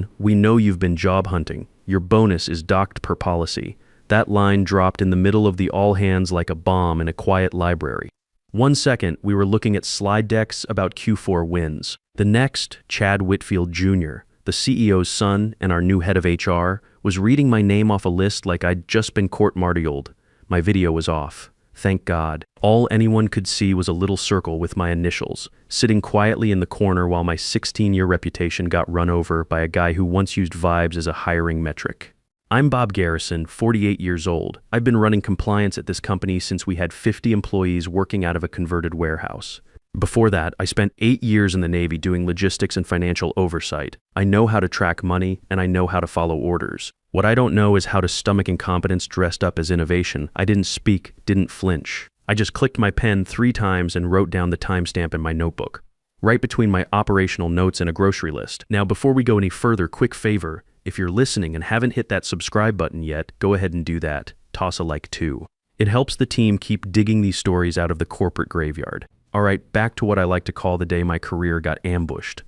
Attention, we know you've been job hunting. Your bonus is docked per policy. That line dropped in the middle of the all hands like a bomb in a quiet library. 1 second, we were looking at slide decks about Q4 wins. The next, Chad Whitfield Jr., the CEO's son and our new head of HR, was reading my name off a list like I'd just been court-martialed. My video was off. Thank God. All anyone could see was a little circle with my initials, sitting quietly in the corner while my 16-year reputation got run over by a guy who once used vibes as a hiring metric. I'm Bob Garrison, 48 years old. I've been running compliance at this company since we had 50 employees working out of a converted warehouse. Before that, I spent 8 years in the Navy doing logistics and financial oversight. I know how to track money, and I know how to follow orders. What I don't know is how to stomach incompetence dressed up as innovation. I didn't speak, didn't flinch. I just clicked my pen 3 times and wrote down the timestamp in my notebook, right between my operational notes and a grocery list. Now, before we go any further, quick favor, if you're listening and haven't hit that subscribe button yet, go ahead and do that. Toss a like too. It helps the team keep digging these stories out of the corporate graveyard. All right, back to what I like to call the day my career got ambushed.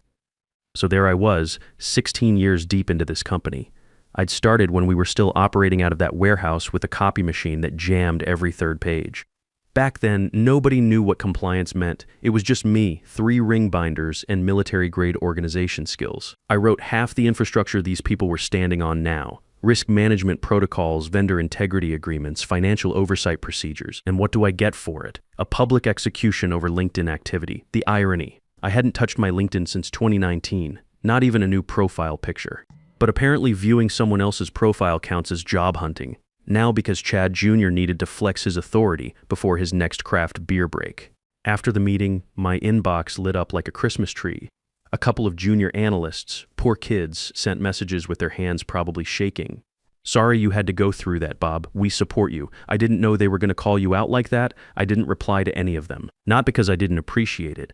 So there I was, 16 years deep into this company. I'd started when we were still operating out of that warehouse with a copy machine that jammed every 3rd page. Back then, nobody knew what compliance meant. It was just me, 3 ring binders, and military-grade organization skills. I wrote half the infrastructure these people were standing on now. Risk management protocols, vendor integrity agreements, financial oversight procedures. And what do I get for it? A public execution over LinkedIn activity. The irony. I hadn't touched my LinkedIn since 2019. Not even a new profile picture. But apparently viewing someone else's profile counts as job hunting. Now because Chad Jr. needed to flex his authority before his next craft beer break. After the meeting, my inbox lit up like a Christmas tree. A couple of junior analysts, poor kids, sent messages with their hands probably shaking. Sorry you had to go through that, Bob. We support you. I didn't know they were going to call you out like that. I didn't reply to any of them. Not because I didn't appreciate it,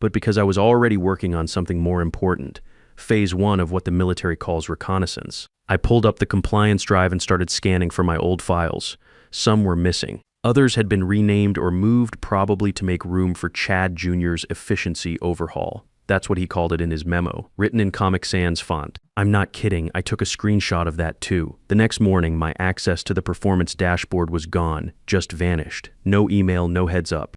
but because I was already working on something more important. Phase 1 of what the military calls reconnaissance. I pulled up the compliance drive and started scanning for my old files. Some were missing. Others had been renamed or moved, probably to make room for Chad Jr.'s efficiency overhaul. That's what he called it in his memo, written in Comic Sans font. I'm not kidding, I took a screenshot of that too. The next morning, my access to the performance dashboard was gone, just vanished. No email, no heads up.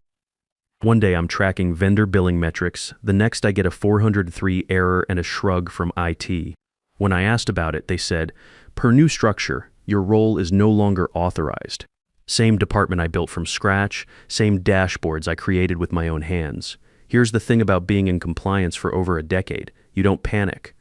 One day I'm tracking vendor billing metrics, the next I get a 403 error and a shrug from IT. When I asked about it, they said, per new structure, your role is no longer authorized. Same department I built from scratch, same dashboards I created with my own hands. Here's the thing about being in compliance for over a decade. You don't panic.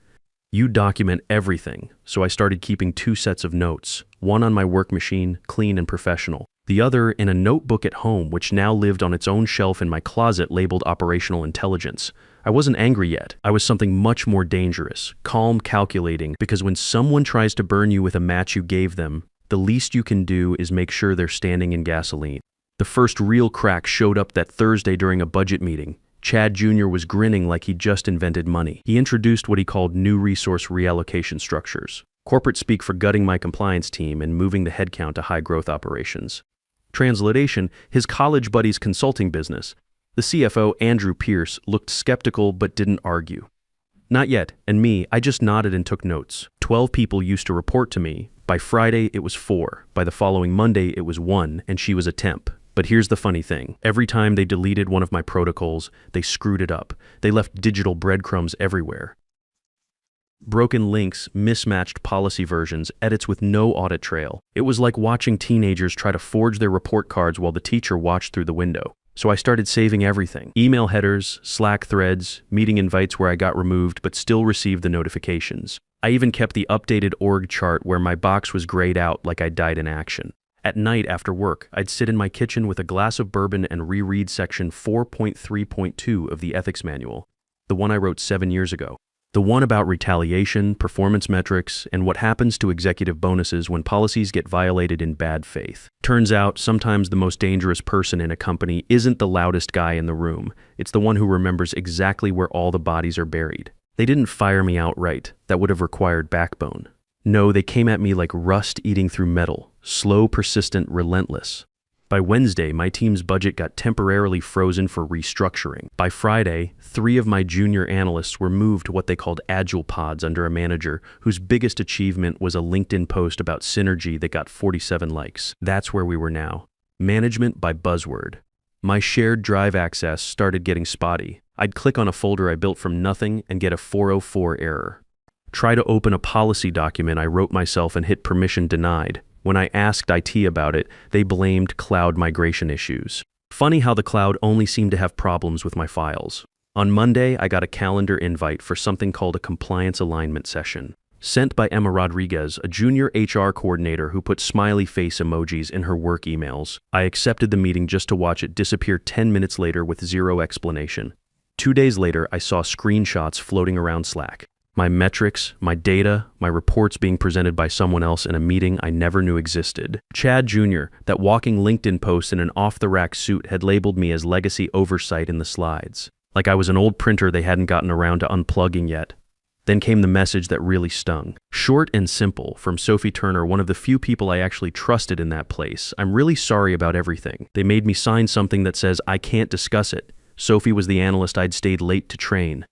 You document everything, so I started keeping 2 sets of notes, one on my work machine, clean and professional, the other in a notebook at home which now lived on its own shelf in my closet labeled operational intelligence. I wasn't angry yet. I was something much more dangerous, calm, calculating, because when someone tries to burn you with a match you gave them, the least you can do is make sure they're standing in gasoline. The first real crack showed up that Thursday during a budget meeting. Chad Jr. was grinning like he'd just invented money. He introduced what he called new resource reallocation structures. Corporate speak for gutting my compliance team and moving the headcount to high-growth operations. Translation, his college buddy's consulting business. The CFO, Andrew Pierce, looked skeptical but didn't argue. Not yet, and me, I just nodded and took notes. 12 people used to report to me. By Friday, it was 4. By the following Monday, it was 1, and she was a temp. But here's the funny thing. Every time they deleted one of my protocols, they screwed it up. They left digital breadcrumbs everywhere. Broken links, mismatched policy versions, edits with no audit trail. It was like watching teenagers try to forge their report cards while the teacher watched through the window. So I started saving everything. Email headers, Slack threads, meeting invites where I got removed but still received the notifications. I even kept the updated org chart where my box was grayed out like I died in action. At night after work, I'd sit in my kitchen with a glass of bourbon and reread section 4.3.2 of the ethics manual, the one I wrote 7 years ago. The one about retaliation, performance metrics, and what happens to executive bonuses when policies get violated in bad faith. Turns out, sometimes the most dangerous person in a company isn't the loudest guy in the room. It's the one who remembers exactly where all the bodies are buried. They didn't fire me outright. That would have required backbone. No, they came at me like rust eating through metal. Slow, persistent, relentless. By Wednesday, my team's budget got temporarily frozen for restructuring. By Friday, 3 of my junior analysts were moved to what they called agile pods under a manager whose biggest achievement was a LinkedIn post about synergy that got 47 likes. That's where we were now. Management by buzzword. My shared drive access started getting spotty. I'd click on a folder I built from nothing and get a 404 error. Try to open a policy document I wrote myself and hit permission denied. When I asked IT about it, they blamed cloud migration issues. Funny how the cloud only seemed to have problems with my files. On Monday, I got a calendar invite for something called a compliance alignment session. Sent by Emma Rodriguez, a junior HR coordinator who put smiley face emojis in her work emails. I accepted the meeting just to watch it disappear 10 minutes later with zero explanation. 2 days later, I saw screenshots floating around Slack. My metrics, my data, my reports being presented by someone else in a meeting I never knew existed. Chad Jr., that walking LinkedIn post in an off-the-rack suit, had labeled me as legacy oversight in the slides. Like I was an old printer they hadn't gotten around to unplugging yet. Then came the message that really stung. Short and simple, from Sophie Turner, one of the few people I actually trusted in that place. I'm really sorry about everything. They made me sign something that says I can't discuss it. Sophie was the analyst I'd stayed late to train.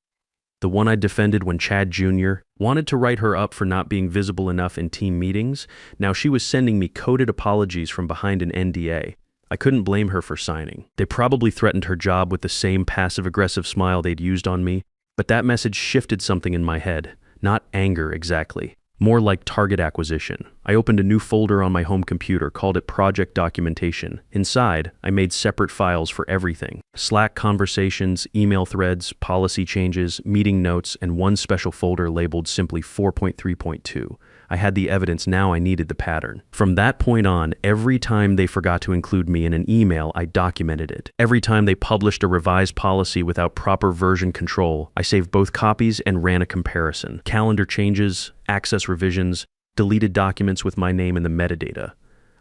The one I defended when Chad Jr. wanted to write her up for not being visible enough in team meetings. Now she was sending me coded apologies from behind an NDA. I couldn't blame her for signing. They probably threatened her job with the same passive-aggressive smile they'd used on me, but that message shifted something in my head. Not anger exactly. More like target acquisition. I opened a new folder on my home computer, called it Project Documentation. Inside, I made separate files for everything. Slack conversations, email threads, policy changes, meeting notes, and one special folder labeled simply 4.3.2. I had the evidence, now I needed the pattern. From that point on, every time they forgot to include me in an email, I documented it. Every time they published a revised policy without proper version control, I saved both copies and ran a comparison. Calendar changes, access revisions, deleted documents with my name in the metadata.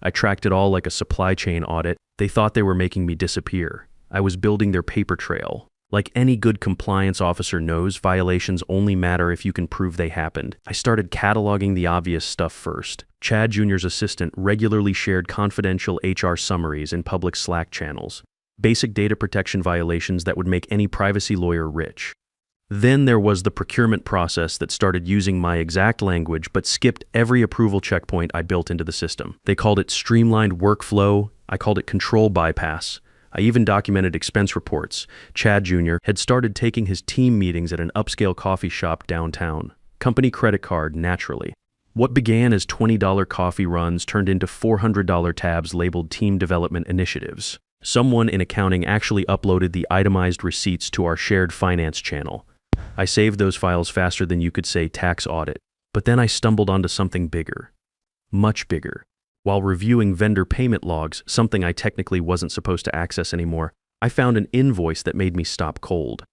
I tracked it all like a supply chain audit. They thought they were making me disappear. I was building their paper trail. Like any good compliance officer knows, violations only matter if you can prove they happened. I started cataloging the obvious stuff first. Chad Jr.'s assistant regularly shared confidential HR summaries in public Slack channels. Basic data protection violations that would make any privacy lawyer rich. Then there was the procurement process that started using my exact language but skipped every approval checkpoint I built into the system. They called it streamlined workflow. I called it control bypass. I even documented expense reports. Chad Jr. had started taking his team meetings at an upscale coffee shop downtown. Company credit card, naturally. What began as $20 coffee runs turned into $400 tabs labeled Team Development Initiatives. Someone in accounting actually uploaded the itemized receipts to our shared finance channel. I saved those files faster than you could say tax audit. But then I stumbled onto something bigger. Much bigger. While reviewing vendor payment logs, something I technically wasn't supposed to access anymore, I found an invoice that made me stop cold.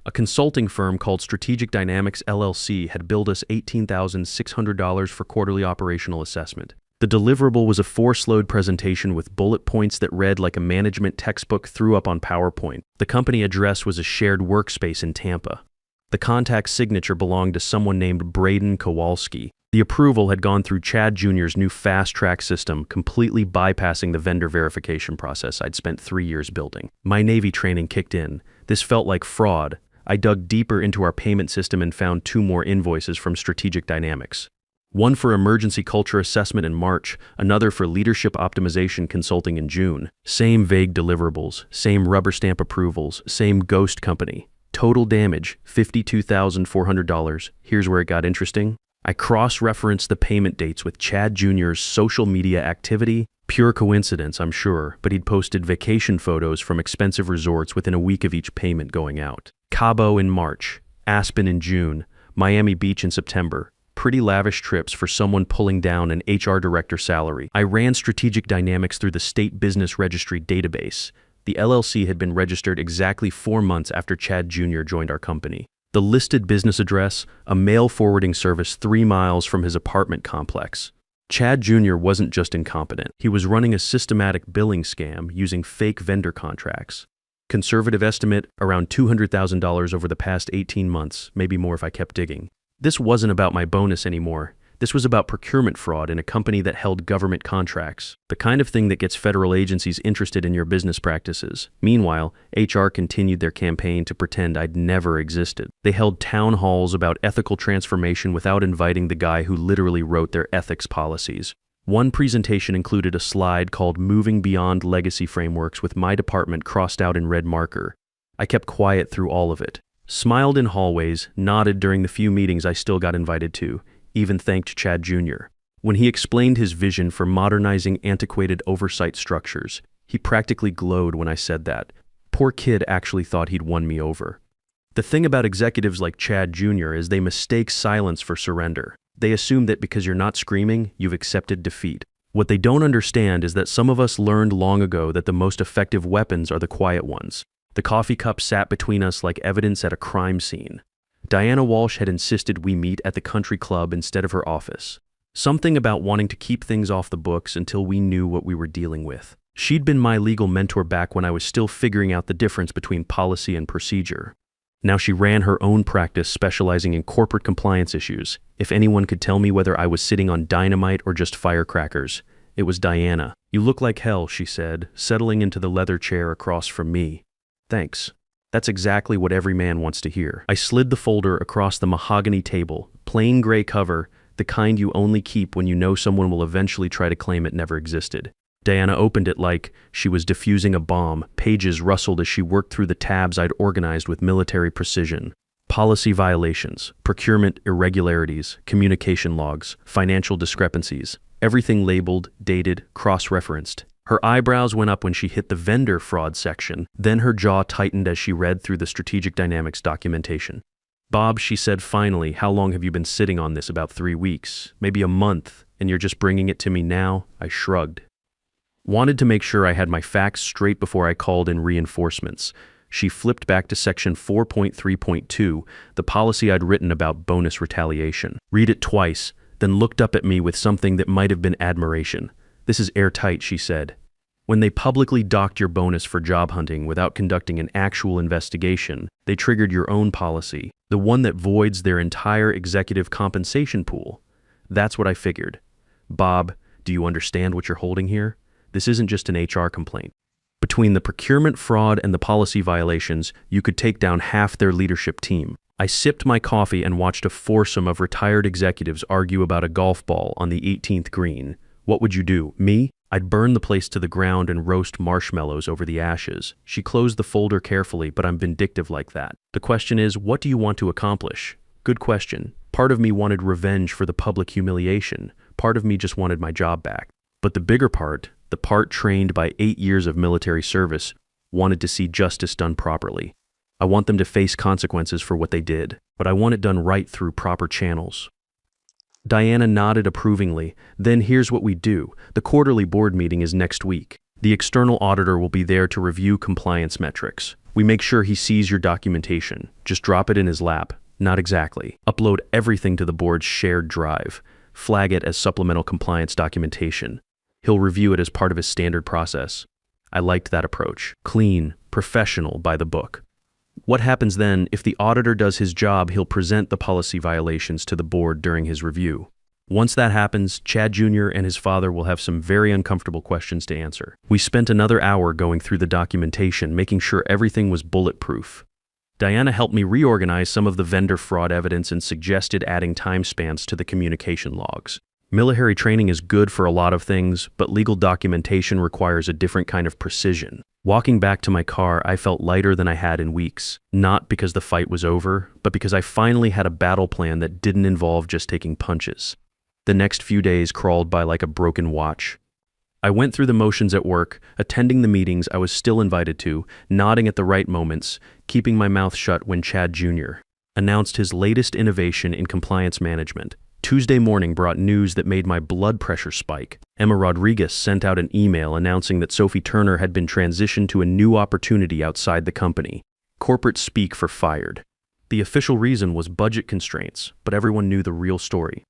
A consulting firm called Strategic Dynamics LLC had billed us $18,600 for quarterly operational assessment. The deliverable was a 4-slide presentation with bullet points that read like a management textbook threw up on PowerPoint. The company address was a shared workspace in Tampa. The contact signature belonged to someone named Braden Kowalski. The approval had gone through Chad Jr.'s new fast-track system, completely bypassing the vendor verification process I'd spent 3 years building. My Navy training kicked in. This felt like fraud. I dug deeper into our payment system and found 2 more invoices from Strategic Dynamics. One for emergency culture assessment in March, another for leadership optimization consulting in June. Same vague deliverables, same rubber stamp approvals, same ghost company. Total damage, $52,400. Here's where it got interesting. I cross-referenced the payment dates with Chad Jr.'s social media activity. Pure coincidence, I'm sure, but he'd posted vacation photos from expensive resorts within a week of each payment going out. Cabo in March, Aspen in June, Miami Beach in September. Pretty lavish trips for someone pulling down an HR director salary. I ran Strategic Dynamics through the State Business Registry database. The LLC had been registered exactly 4 months after Chad Jr. joined our company. The listed business address, a mail forwarding service 3 miles from his apartment complex. Chad Jr. wasn't just incompetent. He was running a systematic billing scam using fake vendor contracts. Conservative estimate, around $200,000 over the past 18 months, maybe more if I kept digging. This wasn't about my bonus anymore. This was about procurement fraud in a company that held government contracts, the kind of thing that gets federal agencies interested in your business practices. Meanwhile, HR continued their campaign to pretend I'd never existed. They held town halls about ethical transformation without inviting the guy who literally wrote their ethics policies. One presentation included a slide called Moving Beyond Legacy Frameworks with my department crossed out in red marker. I kept quiet through all of it, smiled in hallways, nodded during the few meetings I still got invited to, even thanked Chad Jr. When he explained his vision for modernizing antiquated oversight structures, he practically glowed when I said that. Poor kid actually thought he'd won me over. The thing about executives like Chad Jr. is they mistake silence for surrender. They assume that because you're not screaming, you've accepted defeat. What they don't understand is that some of us learned long ago that the most effective weapons are the quiet ones. The coffee cup sat between us like evidence at a crime scene. Diana Walsh had insisted we meet at the country club instead of her office. Something about wanting to keep things off the books until we knew what we were dealing with. She'd been my legal mentor back when I was still figuring out the difference between policy and procedure. Now she ran her own practice specializing in corporate compliance issues. If anyone could tell me whether I was sitting on dynamite or just firecrackers, it was Diana. "You look like hell," she said, settling into the leather chair across from me. "Thanks. That's exactly what every man wants to hear." I slid the folder across the mahogany table, plain gray cover, the kind you only keep when you know someone will eventually try to claim it never existed. Diana opened it like she was defusing a bomb. Pages rustled as she worked through the tabs I'd organized with military precision. Policy violations, procurement irregularities, communication logs, financial discrepancies, everything labeled, dated, cross-referenced. Her eyebrows went up when she hit the vendor fraud section, then her jaw tightened as she read through the strategic dynamics documentation. "Bob," she said finally, "how long have you been sitting on this?" "About 3 weeks, maybe a month, and you're just bringing it to me now?" I shrugged. Wanted to make sure I had my facts straight before I called in reinforcements. She flipped back to section 4.3.2, the policy I'd written about bonus retaliation. Read it twice, then looked up at me with something that might have been admiration. "This is airtight," she said. "When they publicly docked your bonus for job hunting without conducting an actual investigation, they triggered your own policy, the one that voids their entire executive compensation pool." That's what I figured. "Bob, do you understand what you're holding here? This isn't just an HR complaint. Between the procurement fraud and the policy violations, you could take down half their leadership team." I sipped my coffee and watched a foursome of retired executives argue about a golf ball on the 18th green. "What would you do? Me? I'd burn the place to the ground and roast marshmallows over the ashes." She closed the folder carefully, but I'm vindictive like that. "The question is, what do you want to accomplish?" Good question. Part of me wanted revenge for the public humiliation. Part of me just wanted my job back. But the bigger part, the part trained by 8 years of military service, wanted to see justice done properly. I want them to face consequences for what they did, but I want it done right through proper channels. Diana nodded approvingly. "Then here's what we do. The quarterly board meeting is next week. The external auditor will be there to review compliance metrics. We make sure he sees your documentation. Just drop it in his lap." Not exactly. "Upload everything to the board's shared drive. Flag it as supplemental compliance documentation. He'll review it as part of his standard process." I liked that approach. Clean, professional, by the book. What happens then? If the auditor does his job, he'll present the policy violations to the board during his review. Once that happens, Chad Jr. and his father will have some very uncomfortable questions to answer. We spent another hour going through the documentation, making sure everything was bulletproof. Diana helped me reorganize some of the vendor fraud evidence and suggested adding time spans to the communication logs. Military training is good for a lot of things, but legal documentation requires a different kind of precision. Walking back to my car, I felt lighter than I had in weeks. Not because the fight was over, but because I finally had a battle plan that didn't involve just taking punches. The next few days crawled by like a broken watch. I went through the motions at work, attending the meetings I was still invited to, nodding at the right moments, keeping my mouth shut when Chad Jr. announced his latest innovation in compliance management. Tuesday morning brought news that made my blood pressure spike. Emma Rodriguez sent out an email announcing that Sophie Turner had been transitioned to a new opportunity outside the company. Corporate speak for fired. The official reason was budget constraints, but everyone knew the real story.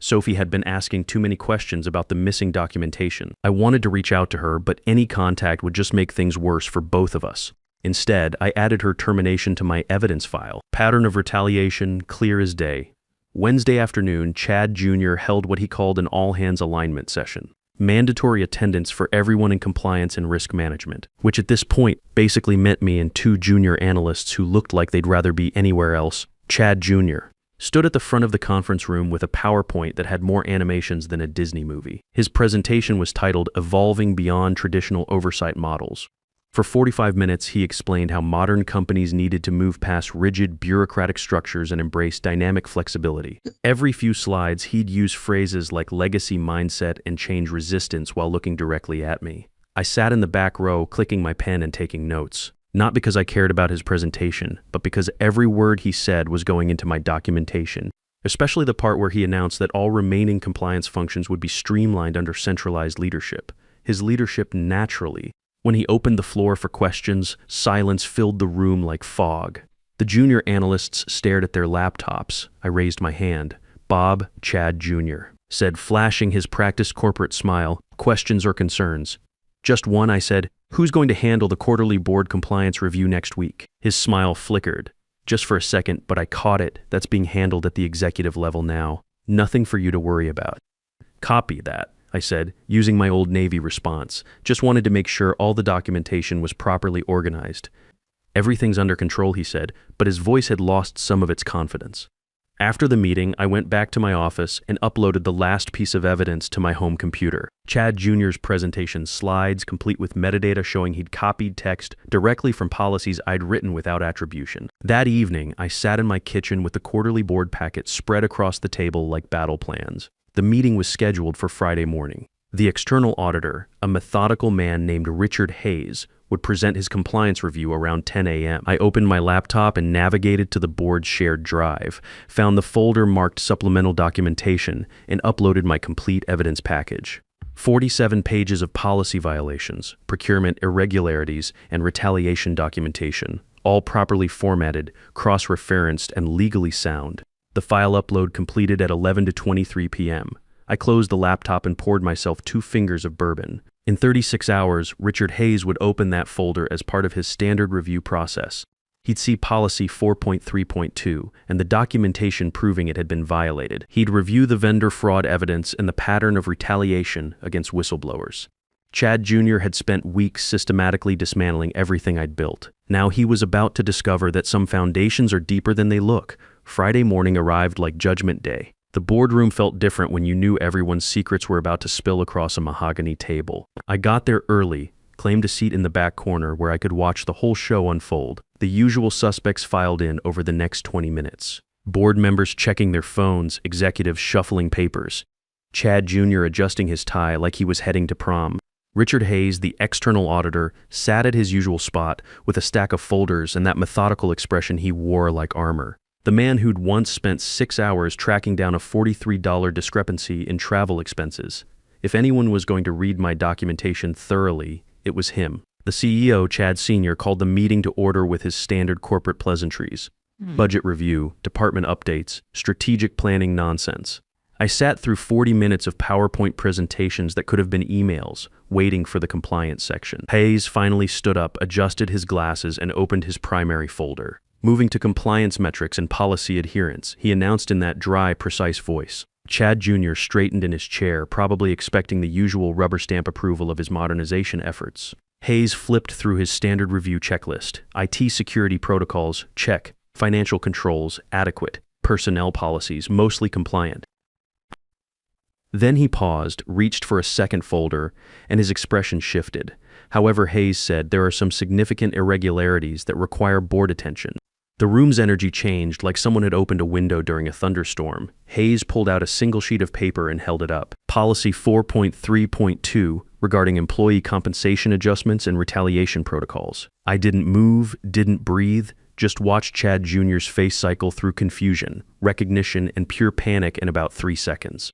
Sophie had been asking too many questions about the missing documentation. I wanted to reach out to her, but any contact would just make things worse for both of us. Instead, I added her termination to my evidence file. Pattern of retaliation, clear as day. Wednesday afternoon, Chad Jr. held what he called an all-hands alignment session. Mandatory attendance for everyone in compliance and risk management, which at this point basically meant me and two junior analysts who looked like they'd rather be anywhere else. Chad Jr. stood at the front of the conference room with a PowerPoint that had more animations than a Disney movie. His presentation was titled Evolving Beyond Traditional Oversight Models. For 45 minutes, he explained how modern companies needed to move past rigid bureaucratic structures and embrace dynamic flexibility. Every few slides, he'd use phrases like legacy mindset and change resistance while looking directly at me. I sat in the back row, clicking my pen and taking notes. Not because I cared about his presentation, but because every word he said was going into my documentation, especially the part where he announced that all remaining compliance functions would be streamlined under centralized leadership. His leadership naturally. When he opened the floor for questions, silence filled the room like fog. The junior analysts stared at their laptops. I raised my hand. Bob, Chad Jr. said, flashing his practiced corporate smile, questions or concerns? Just one, I said. Who's going to handle the quarterly board compliance review next week? His smile flickered. Just for a second, but I caught it. That's being handled at the executive level now. Nothing for you to worry about. Copy that, I said, using my old Navy response. Just wanted to make sure all the documentation was properly organized. Everything's under control, he said, but his voice had lost some of its confidence. After the meeting, I went back to my office and uploaded the last piece of evidence to my home computer. Chad Jr.'s presentation slides, complete with metadata showing he'd copied text directly from policies I'd written without attribution. That evening, I sat in my kitchen with the quarterly board packet spread across the table like battle plans. The meeting was scheduled for Friday morning. The external auditor, a methodical man named Richard Hayes, would present his compliance review around 10 a.m. I opened my laptop and navigated to the board's shared drive, found the folder marked supplemental documentation, and uploaded my complete evidence package. 47 pages of policy violations, procurement irregularities, and retaliation documentation, all properly formatted, cross-referenced, and legally sound. The file upload completed at 11 to 23 p.m. I closed the laptop and poured myself 2 fingers of bourbon. In 36 hours, Richard Hayes would open that folder as part of his standard review process. He'd see policy 4.3.2 and the documentation proving it had been violated. He'd review the vendor fraud evidence and the pattern of retaliation against whistleblowers. Chad Jr. had spent weeks systematically dismantling everything I'd built. Now he was about to discover that some foundations are deeper than they look. Friday morning arrived like Judgment Day. The boardroom felt different when you knew everyone's secrets were about to spill across a mahogany table. I got there early, claimed a seat in the back corner where I could watch the whole show unfold. The usual suspects filed in over the next 20 minutes. Board members checking their phones, executives shuffling papers. Chad Jr. adjusting his tie like he was heading to prom. Richard Hayes, the external auditor, sat at his usual spot with a stack of folders and that methodical expression he wore like armor. The man who'd once spent 6 hours tracking down a $43 discrepancy in travel expenses. If anyone was going to read my documentation thoroughly, it was him. The CEO, Chad Sr., called the meeting to order with his standard corporate pleasantries. Budget review, department updates, strategic planning nonsense. I sat through 40 minutes of PowerPoint presentations that could have been emails, waiting for the compliance section. Hayes finally stood up, adjusted his glasses, and opened his primary folder. Moving to compliance metrics and policy adherence, he announced in that dry, precise voice. Chad Jr. straightened in his chair, probably expecting the usual rubber stamp approval of his modernization efforts. Hayes flipped through his standard review checklist. IT security protocols, check. Financial controls, adequate. Personnel policies, mostly compliant. Then he paused, reached for a second folder, and his expression shifted. However, Hayes said there are some significant irregularities that require board attention. The room's energy changed like someone had opened a window during a thunderstorm. Hayes pulled out a single sheet of paper and held it up. Policy 4.3.2 regarding employee compensation adjustments and retaliation protocols. I didn't move, didn't breathe, just watched Chad Jr.'s face cycle through confusion, recognition, and pure panic in about 3 seconds.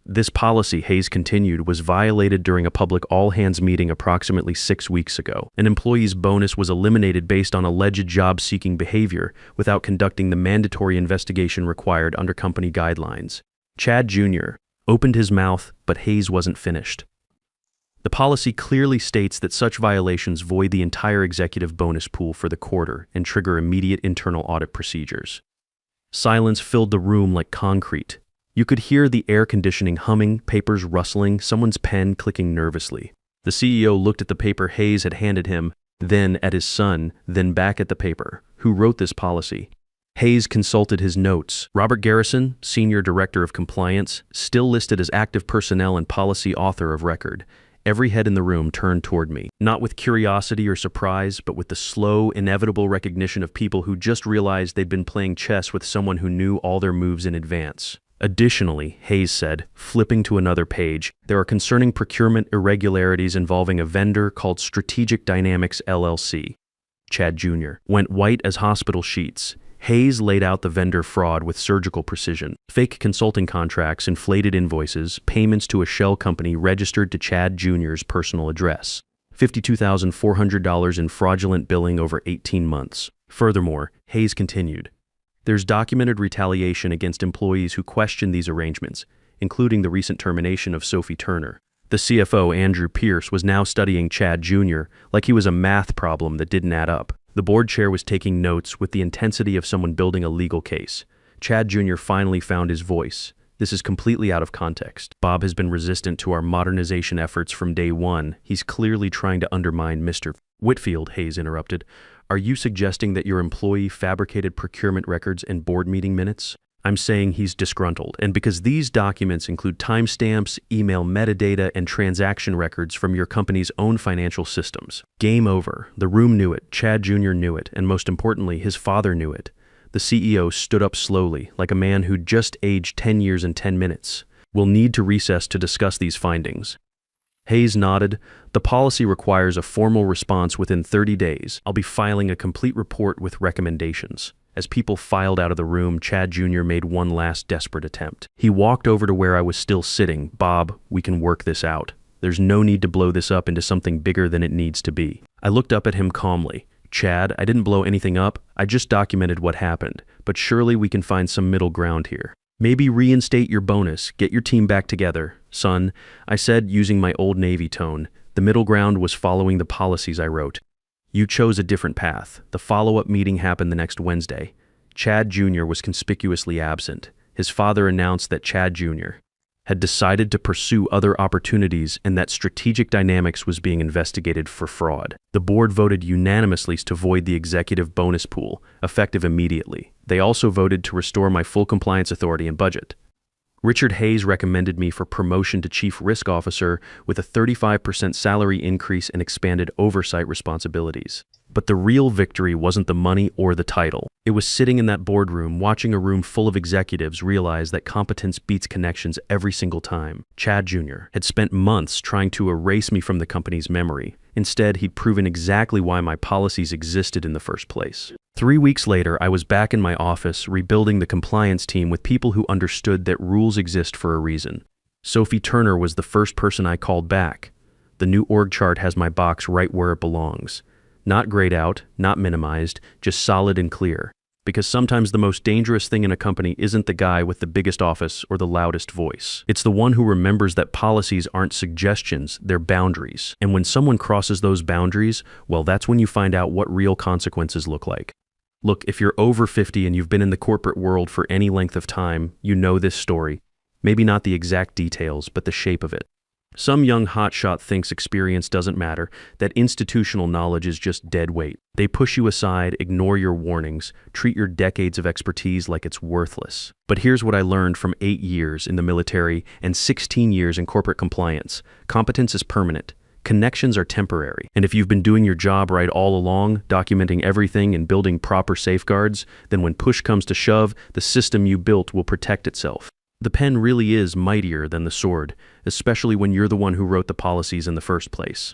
This policy, Hayes continued, was violated during a public all-hands meeting approximately 6 weeks ago. An employee's bonus was eliminated based on alleged job-seeking behavior without conducting the mandatory investigation required under company guidelines. Chad Jr. opened his mouth, but Hayes wasn't finished. The policy clearly states that such violations void the entire executive bonus pool for the quarter and trigger immediate internal audit procedures. Silence filled the room like concrete. You could hear the air conditioning humming, papers rustling, someone's pen clicking nervously. The CEO looked at the paper Hayes had handed him, then at his son, then back at the paper. Who wrote this policy? Hayes consulted his notes. Robert Garrison, Senior Director of Compliance, still listed as active personnel and policy author of record. Every head in the room turned toward me, not with curiosity or surprise, but with the slow, inevitable recognition of people who just realized they'd been playing chess with someone who knew all their moves in advance. Additionally, Hayes said, flipping to another page, there are concerning procurement irregularities involving a vendor called Strategic Dynamics LLC. Chad Jr. went white as hospital sheets. Hayes laid out the vendor fraud with surgical precision. Fake consulting contracts, inflated invoices, payments to a shell company registered to Chad Jr.'s personal address. $52,400 in fraudulent billing over 18 months. Furthermore, Hayes continued, there's documented retaliation against employees who questioned these arrangements, including the recent termination of Sophie Turner. The CFO, Andrew Pierce, was now studying Chad Jr. like he was a math problem that didn't add up. The board chair was taking notes with the intensity of someone building a legal case. Chad Jr. finally found his voice. This is completely out of context. Bob has been resistant to our modernization efforts from day one. He's clearly trying to undermine Mr. Whitfield, Hayes interrupted. Are you suggesting that your employee fabricated procurement records and board meeting minutes? I'm saying he's disgruntled, and because these documents include timestamps, email metadata, and transaction records from your company's own financial systems. Game over. The room knew it, Chad Jr. knew it, and most importantly, his father knew it. The CEO stood up slowly, like a man who'd just aged 10 years in 10 minutes. We'll need to recess to discuss these findings. Hayes nodded. The policy requires a formal response within 30 days. I'll be filing a complete report with recommendations. As people filed out of the room, Chad Jr. made one last desperate attempt. He walked over to where I was still sitting. Bob, we can work this out. There's no need to blow this up into something bigger than it needs to be. I looked up at him calmly. Chad, I didn't blow anything up. I just documented what happened. But surely we can find some middle ground here. Maybe reinstate your bonus. Get your team back together. Son, I said using my old Navy tone. The middle ground was following the policies I wrote. You chose a different path. The follow-up meeting happened the next Wednesday. Chad Jr. was conspicuously absent. His father announced that Chad Jr. had decided to pursue other opportunities and that Strategic Dynamics was being investigated for fraud. The board voted unanimously to void the executive bonus pool, effective immediately. They also voted to restore my full compliance authority and budget. Richard Hayes recommended me for promotion to Chief Risk Officer with a 35% salary increase and expanded oversight responsibilities. But the real victory wasn't the money or the title. It was sitting in that boardroom, watching a room full of executives realize that competence beats connections every single time. Chad Jr. had spent months trying to erase me from the company's memory. Instead, he'd proven exactly why my policies existed in the first place. 3 weeks later, I was back in my office, rebuilding the compliance team with people who understood that rules exist for a reason. Sophie Turner was the first person I called back. The new org chart has my box right where it belongs. Not grayed out, not minimized, just solid and clear. Because sometimes the most dangerous thing in a company isn't the guy with the biggest office or the loudest voice. It's the one who remembers that policies aren't suggestions, they're boundaries. And when someone crosses those boundaries, well, that's when you find out what real consequences look like. Look, if you're over 50 and you've been in the corporate world for any length of time, you know this story. Maybe not the exact details, but the shape of it. Some young hotshot thinks experience doesn't matter, that institutional knowledge is just dead weight. They push you aside, ignore your warnings, treat your decades of expertise like it's worthless. But here's what I learned from 8 years in the military and 16 years in corporate compliance. Competence is permanent. Connections are temporary. And if you've been doing your job right all along, documenting everything and building proper safeguards, then when push comes to shove, the system you built will protect itself. The pen really is mightier than the sword, especially when you're the one who wrote the policies in the first place.